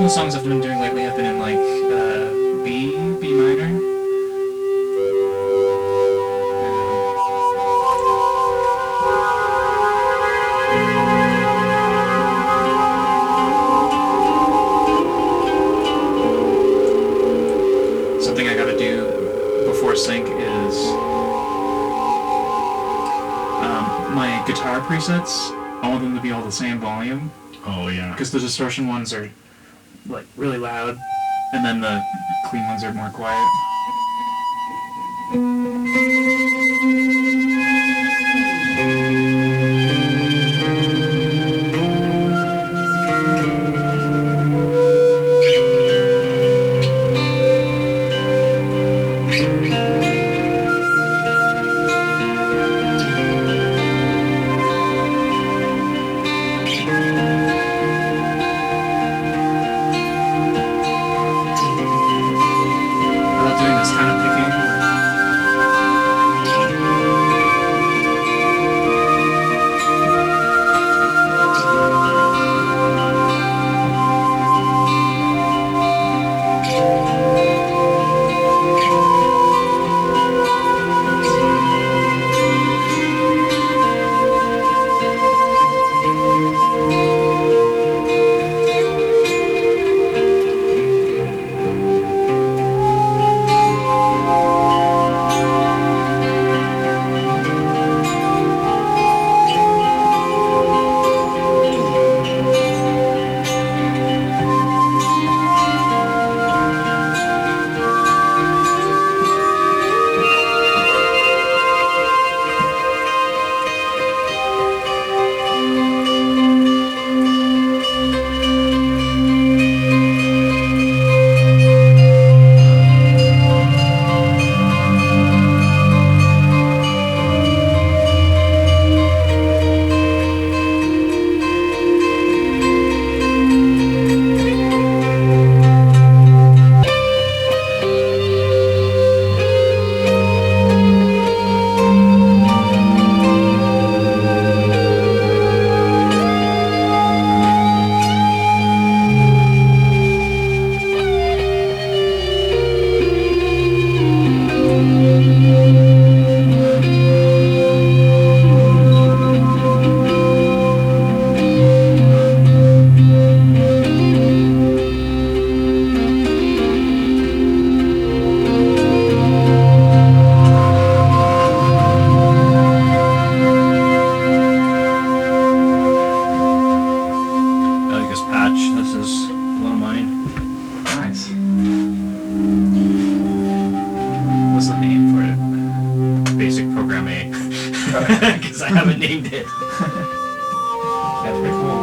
of the songs I've been doing lately have been in like B minor. Something I gotta do before sync is my guitar presets. I want them to be all the same volume. Oh yeah. Because the distortion ones are like really loud, and then the clean ones are more quiet. Without doing this kind of picking. I like this patch. This is one of mine. Nice. What's the name for it? Basic program A. Because I haven't named it. That's pretty cool.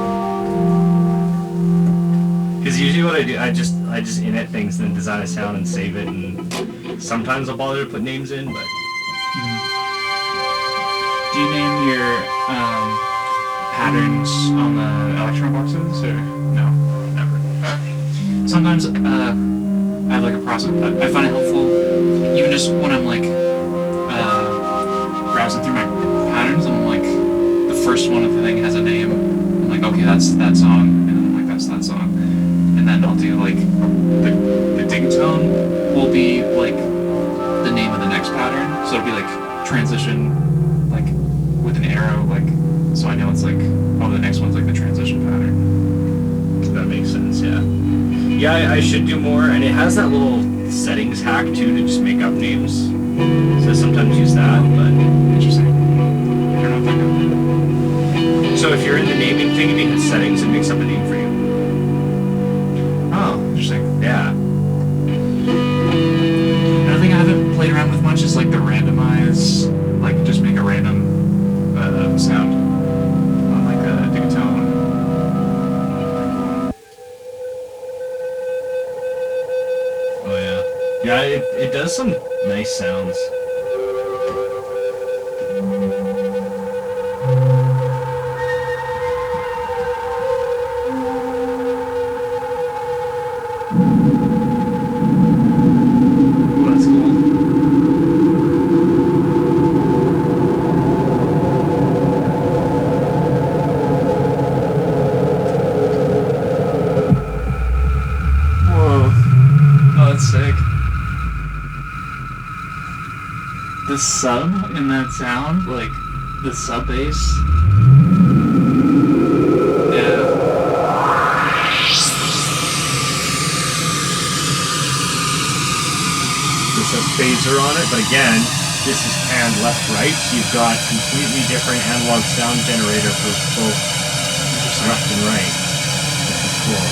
Because usually what I do, I just init things, then design a sound and save it, and sometimes I'll bother to put names in, but Do you name your patterns on the electron boxes, or no? Never. Sometimes I have like a process. I find it helpful, even just when I'm like browsing through my patterns, and I'm like, the first one of the thing has a name. I'm like, okay, that's that song, and then I'm like, that's that song, and then I'll do like the ding tone will be like the name of the next pattern, so it'll be like transition, like with an arrow, like, so I know it's like, oh, the next one's like the transition pattern. that makes sense, yeah. Yeah, I should do more, and it has that little settings hack too to just make up names. So I sometimes use that, but... Interesting. I don't know if I know. So if you're in the naming thing and you hit settings, it makes up a name for you. Oh, interesting. Yeah. Another thing I haven't played around with much is like the randomize, like just make a random sound on like a digital. Oh yeah. Yeah, it does some nice sounds. Ooh, that's cool. the sub in that sound, like the sub bass. Yeah. There's a phaser on it, but again, this is panned left-right, so you've got completely different analog sound generator for both left and right, which is cool.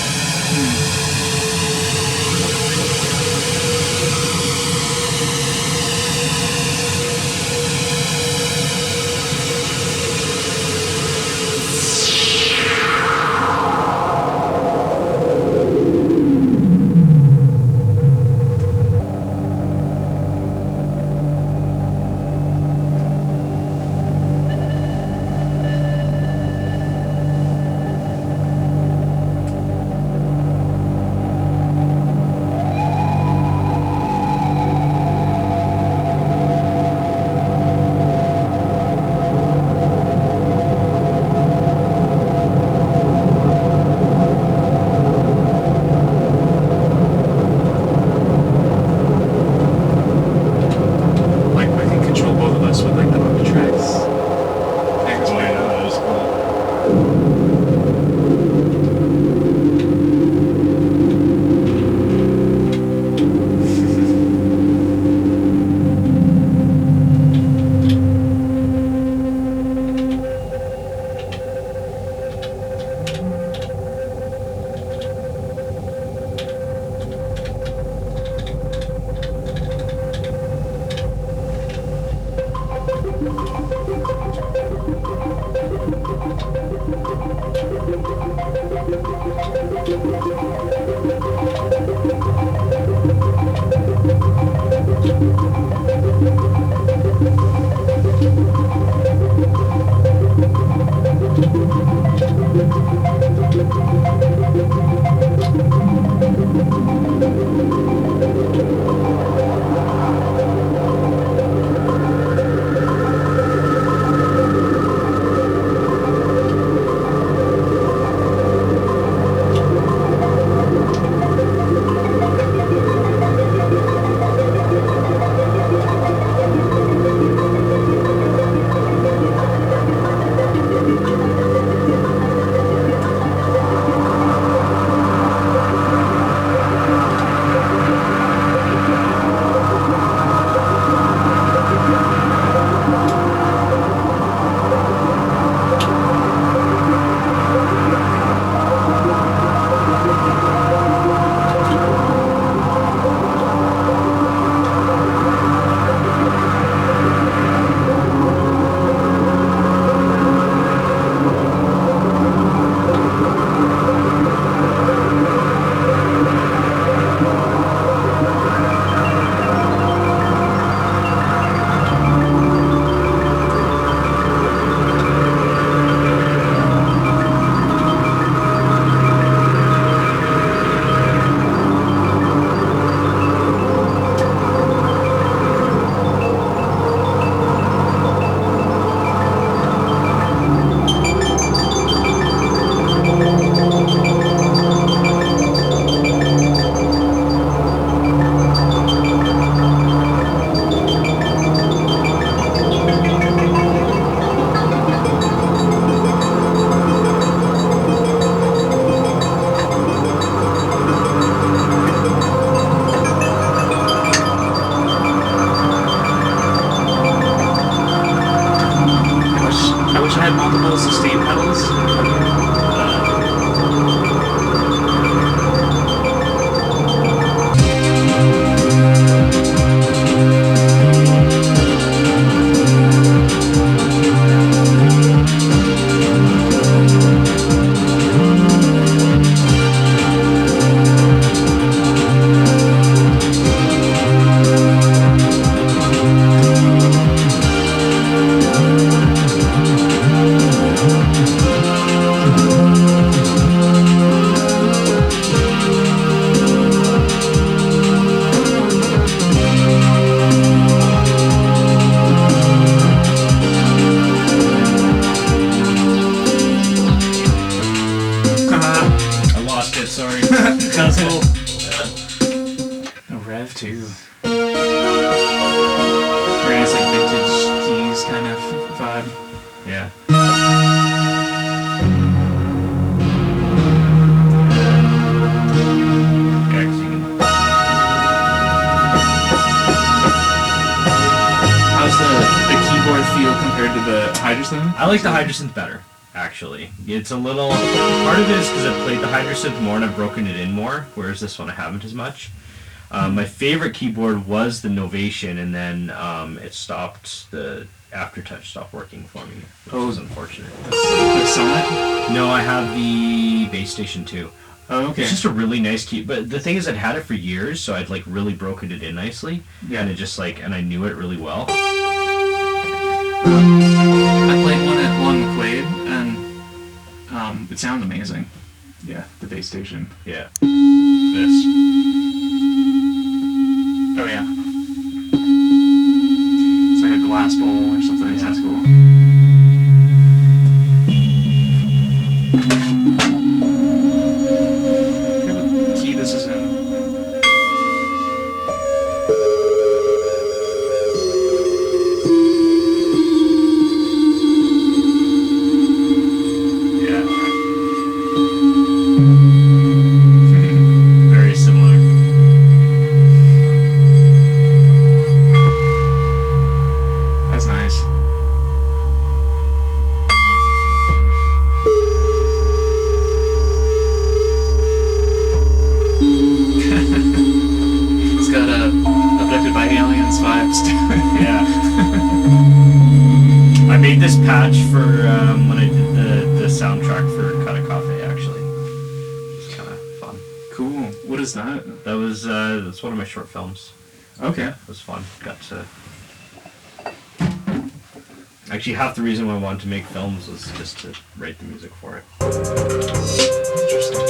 Rev 2. Very nice, like, I like the Hydrosynth better, actually. It's a little... Part of it is because I've played the Hydrosynth more and I've broken it in more, whereas this one I haven't as much. My favorite keyboard was the Novation, and then it stopped, the Aftertouch stopped working for me, which was unfortunate. The Summit? No, I have the Base Station 2. Oh, okay. It's just a really nice key, but the thing is I'd had it for years, so I'd like really broken it in nicely, and it just like, and I knew it really well. I played one at Long McQuaid, and it sounded amazing. Yeah, the Base Station. Yeah. This. Oh yeah. It's like a glass bowl or something. Yeah. That's cool. What key this is in? Very similar. That's nice. It's got abducted by aliens vibes too. Yeah. I made this patch for when I did the soundtrack for Cut a Cafe, actually. It's kind of fun. Cool. What is that? That's one of my short films. Okay. It was fun. Got to... Actually, half the reason why I wanted to make films was just to write the music for it. Interesting.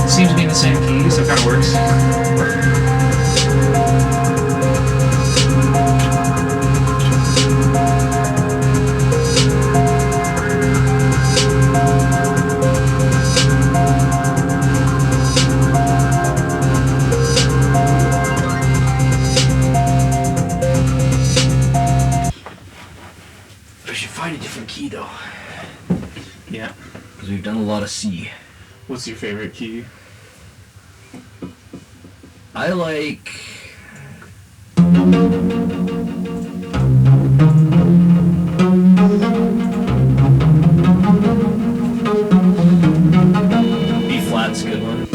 Seems to be in the same key, so it kind of works. We should find a different key though. Yeah. Because we've done a lot of C. What's your favorite key? I like... B flat's a good one.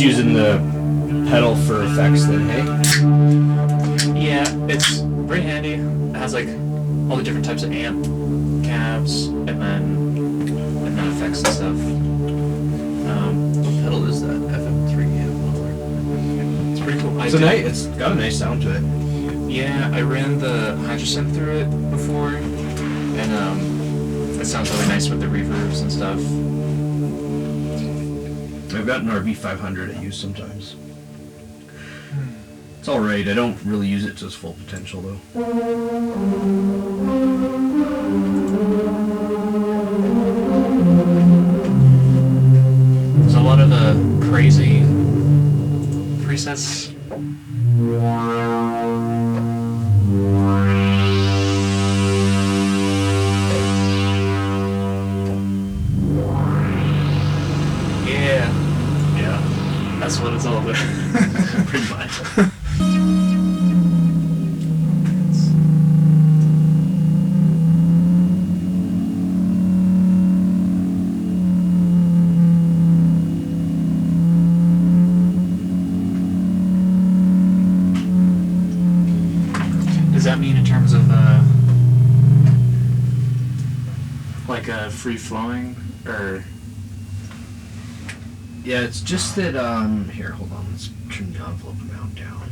using the pedal for effects then, hey? Yeah, it's very handy. It has like all the different types of amp cabs and then effects and stuff. What pedal is that? FM3 amp. It's pretty cool. It's got a nice sound to it. Yeah, I ran the Hydrosynth through it before, and it sounds really nice with the reverbs and stuff. I've got an RV500 I use sometimes. It's alright, I don't really use it to its full potential though. There's a lot of crazy presets. Yeah, that's what it's all about. Pretty much. Does that mean in terms of like free flowing or? Yeah, it's just that, here, hold on, let's turn the envelope amount down.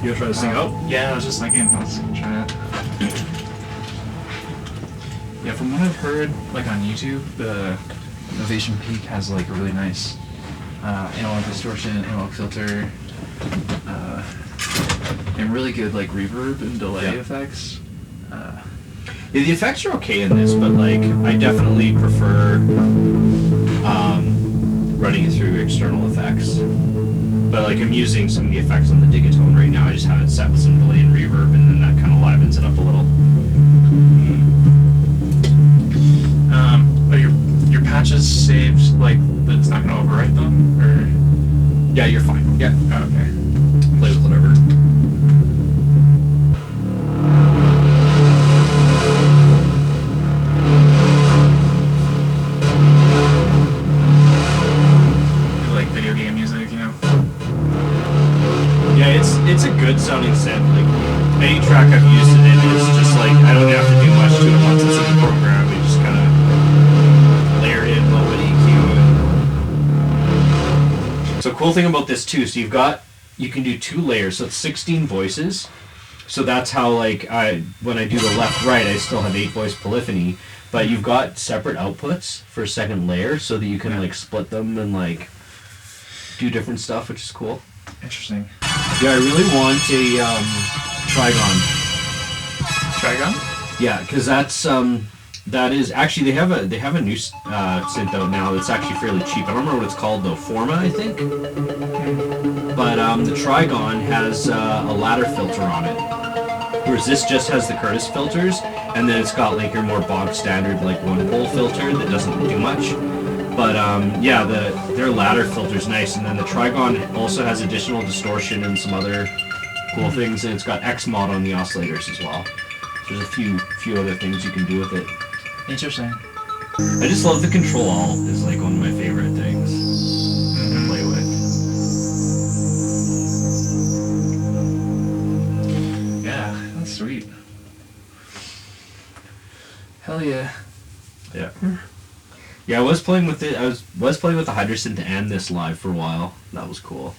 You gonna try this thing out? Yeah, I was just thinking, let's try it. Yeah, from what I've heard, like on YouTube, the Ovation Peak has like a really nice analog distortion, analog filter, and really good like reverb and delay effects. Yeah, the effects are okay in this, but like I definitely prefer running it through external effects. But like I'm using some of the effects on the Digatone right now. I just have it set with some delay and reverb, and then that kind of livens it up a little. Are your patches saved like that it's not gonna overwrite them, or? Yeah, you're fine. Yeah. Oh, okay. Play with whatever. Like video game music, you know? Yeah, it's a good sounding synth. Like any track I've used it in, it's just like I don't have to do much to it once it's in the program. We just kind of layer it in a little bit EQ. So cool thing about this too, so you can do 2 layers, so it's 16 voices. So that's how like when I do the left right, I still have 8 voice polyphony, but you've got separate outputs for a second layer so that you can like split them and like do different stuff, which is cool. Interesting. Yeah, I really want a Trigon. Trigon? Yeah, because that is actually they have a new synth out now that's actually fairly cheap. I don't remember what it's called though. Forma, I think. But the Trigon has a ladder filter on it, whereas this just has the Curtis filters, and then it's got like your more bog standard like one pole filter that doesn't do much. But yeah, their ladder filter's nice, and then the Trigon also has additional distortion and some other cool things, and it's got X mod on the oscillators as well. So there's a few other things you can do with it. Interesting. I just love the control alt is like one of my favorite things to play with. Yeah, that's sweet. Hell yeah. Yeah. Yeah, I was playing with it. I was playing with the Hydrosynth and this live for a while. That was cool.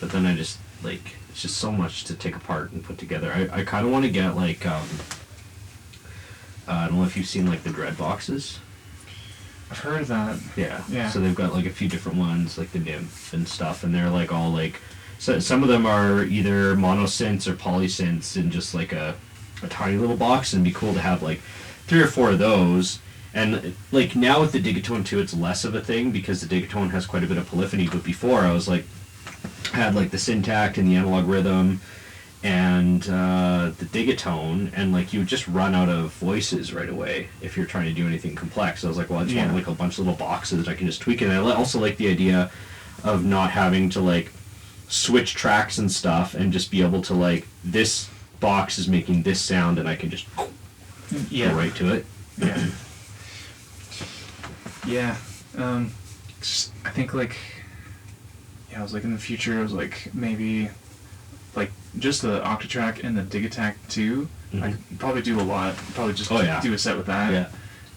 But then I just like it's just so much to take apart and put together. I kind of want to get like I don't know if you've seen like the Dread boxes. I've heard of that. Yeah. Yeah. So they've got like a few different ones, like the Nymph and stuff, and they're like all like. So some of them are either monosynths or polysynths in just like a tiny little box, and it'd be cool to have like 3 or 4 of those. And like now with the Digatone 2, it's less of a thing because the Digatone has quite a bit of polyphony. But before, I was like, had like the Syntact and the analog rhythm, and the Digatone, and like you would just run out of voices right away if you're trying to do anything complex. So I was like, well, I just want like a bunch of little boxes that I can just tweak it. And I also like the idea of not having to like switch tracks and stuff, and just be able to like this box is making this sound, and I can just go right to it. Yeah. Yeah. I think like I was like in the future I was like maybe like just the Octatrack and the Digitac 2. I could probably do a lot. Probably just do a set with that.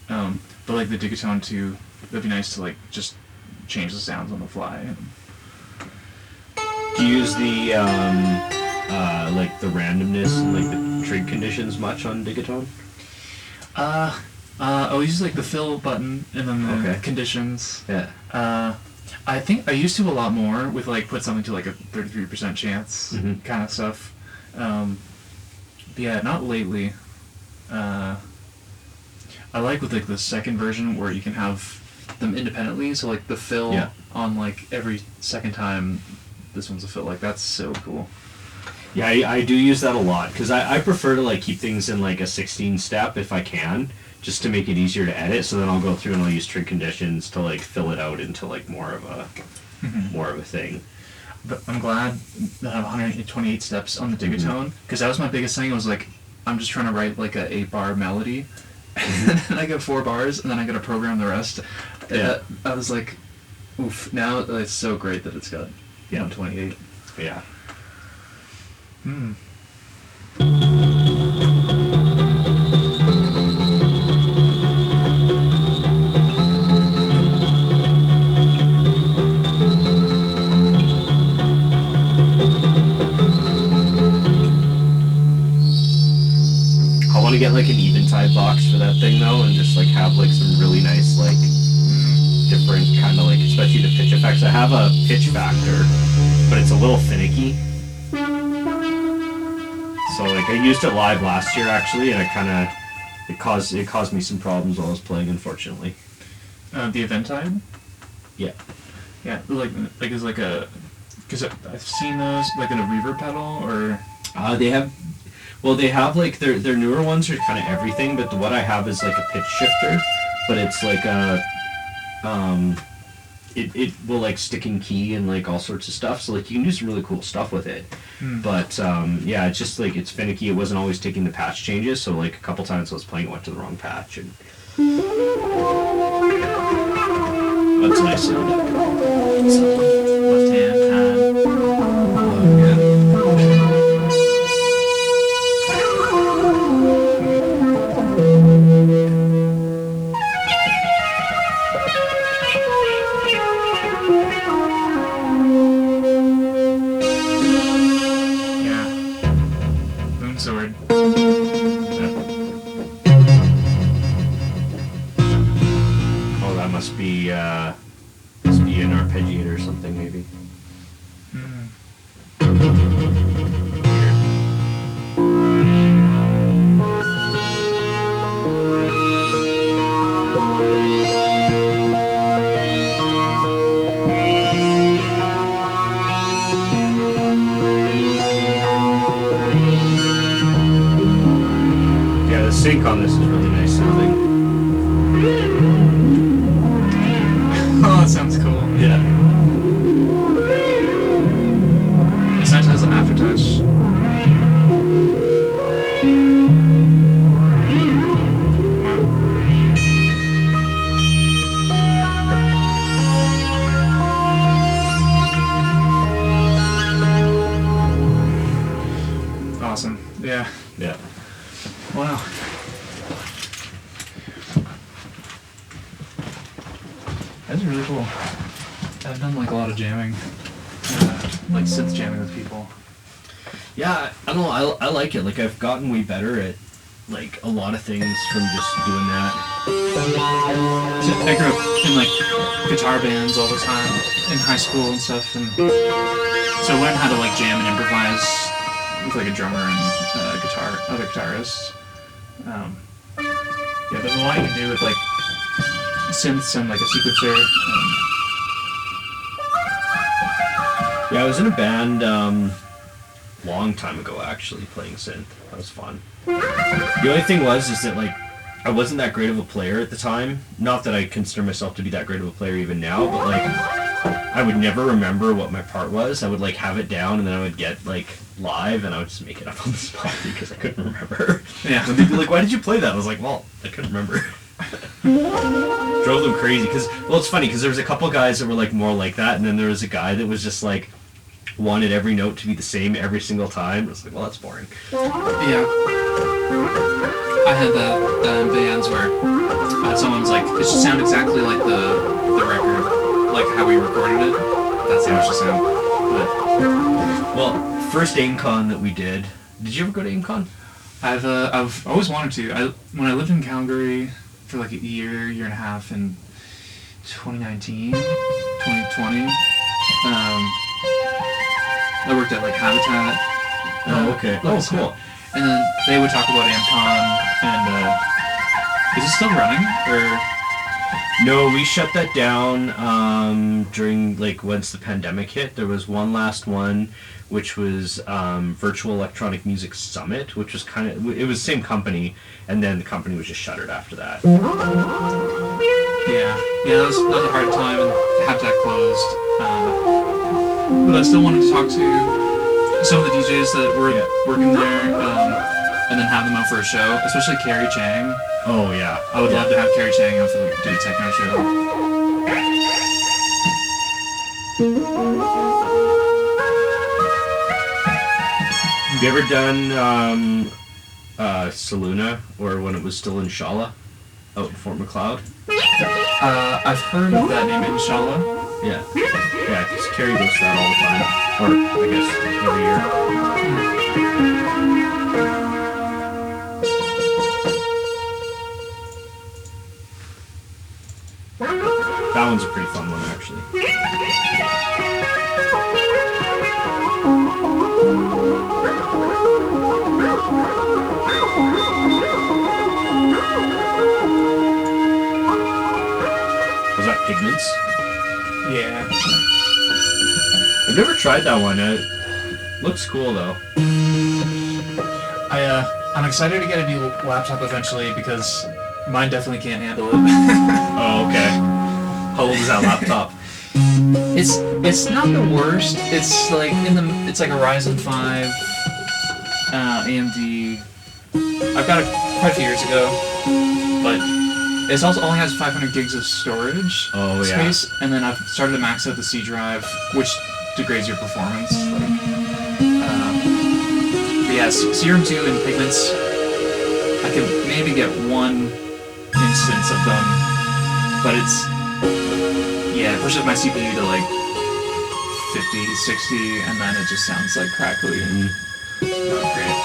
Yeah. But like the Digatone 2, that'd be nice to like just change the sounds on the fly. Do you use the like the randomness and like the trig conditions much on Digatone? I'll use like the fill button and then the conditions. Yeah. I think I used to a lot more with like put something to like a 33% chance kind of stuff. But yeah, not lately. I like with like the second version where you can have them independently. So like the fill on like every second time, this one's a fill. Like that's so cool. Yeah, I do use that a lot because I prefer to like keep things in like a 16 step if I can, just to make it easier to edit. So then I'll go through and I'll use trig conditions to like fill it out into like more of a thing. But I'm glad that I have 128 steps on the Digatone because that was my biggest thing. It was like I'm just trying to write like a 8-bar melody, and then I get 4 bars, and then I got to program the rest. Yeah. I was like, oof. Now it's so great that it's got 128. Yeah. I want to get like an Eventide box for that thing though, and just like have like some really nice like different kind of like, especially the pitch effects. I have a pitch factor, but it's a little finicky. So like I used it live last year actually, and it caused me some problems while I was playing, unfortunately. The Eventide? Yeah. Yeah, like it's like a Because I've seen those like in a reverb pedal or. They have like their newer ones are kind of everything, but what I have is like a pitch shifter, but it's like a it will like stick in key and like all sorts of stuff. So like you can do some really cool stuff with it. But yeah, it's just like it's finicky. It wasn't always taking the patch changes, so like a couple times I was playing it went to the wrong patch and that's a nice sound. Left hand pad. Yeah. Yeah. Moon sword. Oh, that must be an arpeggiator or something, maybe. Yeah, the sync on this is really nice sounding. Oh, that sounds cool. Yeah. It sometimes has an aftertouch. Awesome. Yeah. Yeah. Wow. That's really cool. I've done like a lot of jamming, like synth jamming with people. Yeah, I don't know. I like it. Like I've gotten way better at like a lot of things from just doing that. So I grew up in like guitar bands all the time in high school and stuff, and so I learned how to like jam and improvise with like a drummer and other guitarists. Yeah, there's a lot you can do with like synths and like a sequencer. Yeah, I was in a band long time ago actually playing synth. That was fun. The only thing is that like I wasn't that great of a player at the time. Not that I consider myself to be that great of a player even now, but like I would never remember what my part was. I would like have it down and then I would get like live and I would just make it up on the spot because I couldn't remember. Yeah. And they'd be like, "Why did you play that?" I was like, "Well, I couldn't remember." Drove them crazy because it's funny because there was a couple guys that were like more like that, and then there was a guy that was just like wanted every note to be the same every single time. I was like, well, that's boring. Yeah. I had that in bands where someone's like, it should sound exactly like the record, like how we recorded it. That's how it should sound. But, well, first AIMCon that we did you ever go to AIMCon? I've always wanted to. When I lived in Calgary for like a year and a half in 2019, 2020, I worked at like Habitat. Oh, okay. Oh, cool. And then they would talk about AMCon, and is it still running, or? No, we shut that down during like once the pandemic hit. There was one last one, which was Virtual Electronic Music Summit, which was it was the same company, and then the company was just shuttered after that. Yeah, that was a hard time, and Habitat closed. But I still wanted to talk to some of the DJs that were working there, and then have them out for a show, especially Carrie Chang. Oh yeah, I would love to have Carrie Chang out for do a techno show. Have you ever done Saluna, or when it was still Inshallah, out in Fort McLeod? I've heard of that name, Inshallah. Yeah, because Carrie goes to that all the time, or I guess every year. That one's a pretty fun one, actually. Was that Pigments? Yeah. I've never tried that one. It looks cool though. I'm excited to get a new laptop eventually because mine definitely can't handle it. Oh, okay. How old is that laptop? It's not the worst. It's like it's like a Ryzen 5 AMD. I've got it quite a few years ago, but it also only has 500 gigs of storage space, and then I've started to max out the C drive, which degrades your performance. But yeah, Serum 2 and Pigments, I can maybe get one instance of them, but it pushes my CPU to like 50, 60, and then it just sounds like crackly and not great.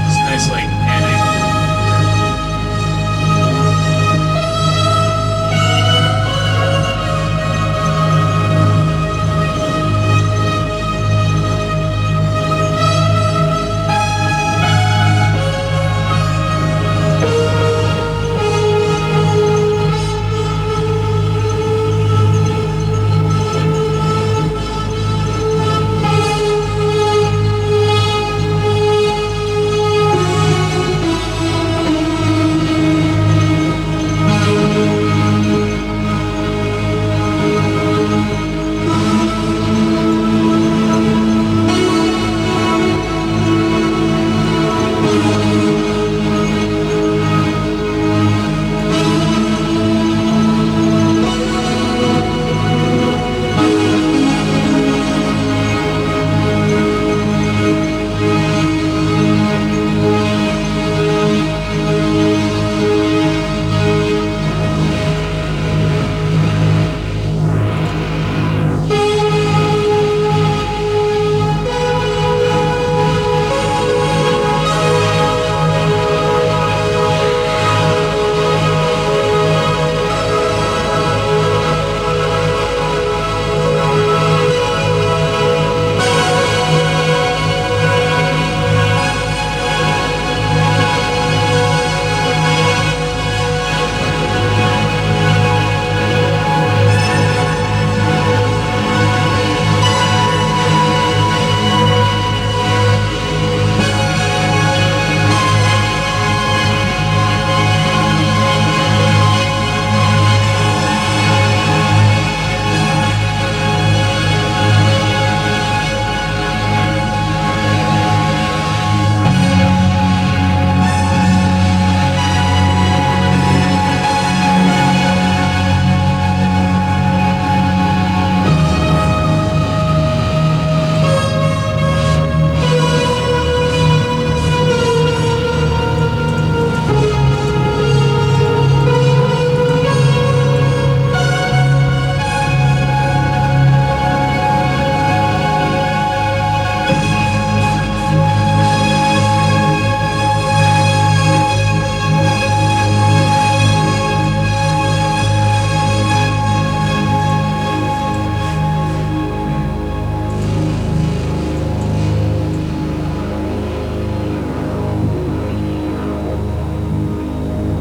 It's nice, like, panning.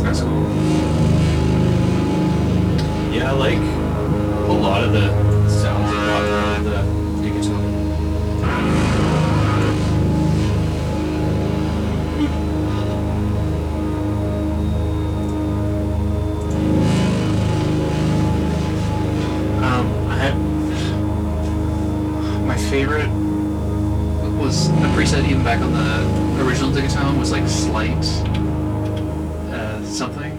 That's cool. Yeah, I like a lot of the sounds they got out of the digital. I had my favorite was a preset even back on the original Digiton was like slight something.